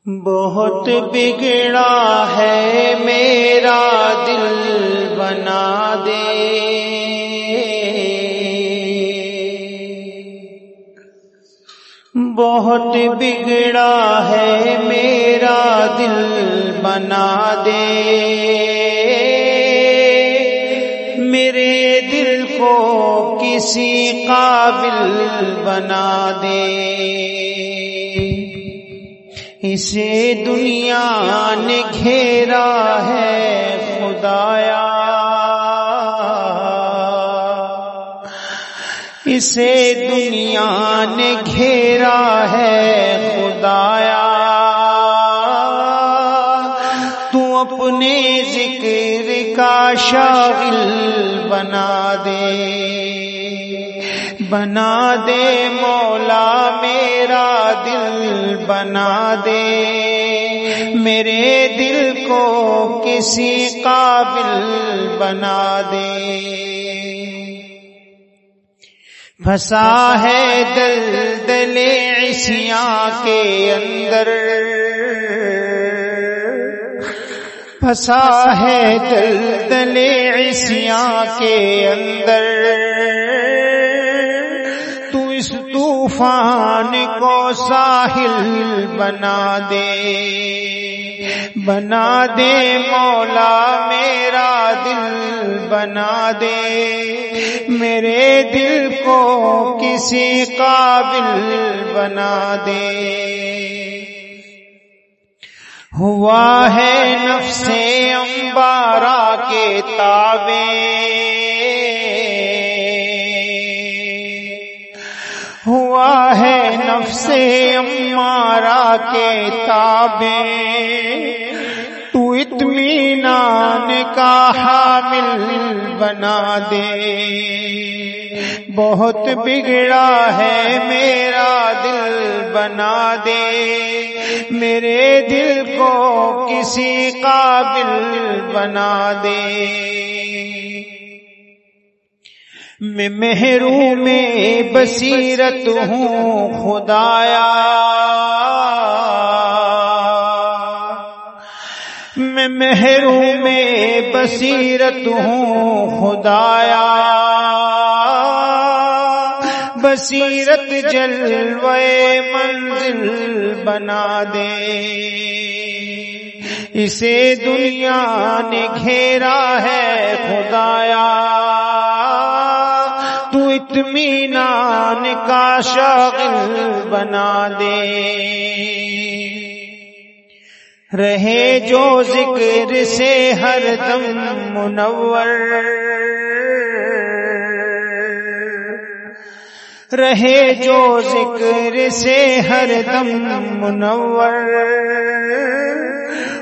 بہت بگڑا ہے میرا دل بنا دے، بہت بگڑا ہے میرا دل بنا دے، میرے دل کو کسی قابل بنا دے، اسے دنیا نے گھیرا ہے خدایا، اسے دنیا نے گھیرا ہے خدایا، تو اپنے ذکر کا شاغل بنا دے، بنا دے مولا میرا دل بنا دے، میرے دل کو کسی قابل بنا دے، پھنسا ہے دلدل عصیاں کے اندر، پھنسا ہے دلدل عصیاں کے اندر، اس طوفان کو ساحل بنا دے، بنا دے مولا میرا دل بنا دے، میرے دل کو کسی قابل بنا دے، ہوا ہے نفس امبارہ کے تابع، ہوا ہے نفس امارہ کے تابع، تو اطمینان کا حامل بنا دے، بہت بگڑا ہے میرا دل بنا دے، میرے دل کو کسی قابل بنا دے، میں محروم بصیرت ہوں خدایا، میں محروم بصیرت ہوں خدایا، بصیرت جلوے منزل بنا دے، اسے دنیا نے گھیرا ہے خدایا، تو اطمینان کا شاغل بنا دے، رہے جو ذکر سے ہر دم منور، رہے جو ذکر سے ہر دم منور،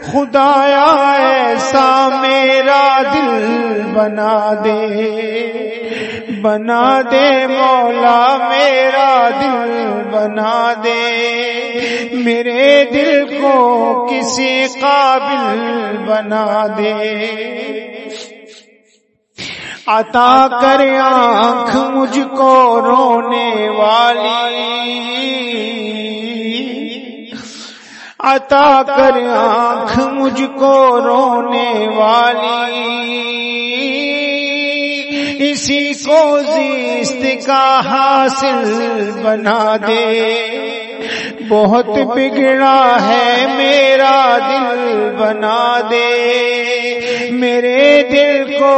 خدایا ایسا میرا دل بنا دے، بنا دے مولا میرا دل بنا دے، میرے دل کو کسی قابل بنا دے، عطا کر آنکھ مجھ کو رونے والی، عطا کر آنکھ مجھ کو رونے والی، اسی کو زیست کا حاصل بنا دے، بہت بگڑا ہے میرا دل بنا دے، میرے دل کو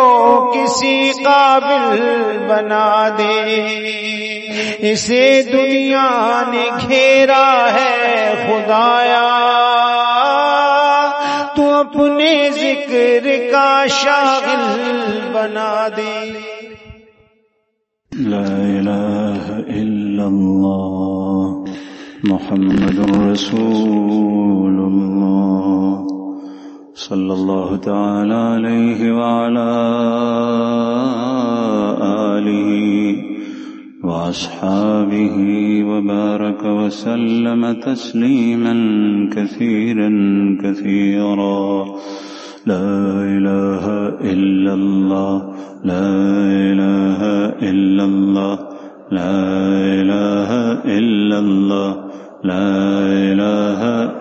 کسی قابل بنا دے، اسے دنیا نے گھیرا ہے خدایا، تو اپنے ذکر کا شاغل بنا دے، لا الہ الا اللہ محمد رسول اللہ صلی اللہ تعالی علیہ وعلا آلہ واصحابہ وبارک وسلم تسلیما کثیرا کثیرا، لا الہ الا اللہ، لا الہ الا اللہ، لا الہ الا اللہ، لا الہ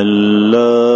ألا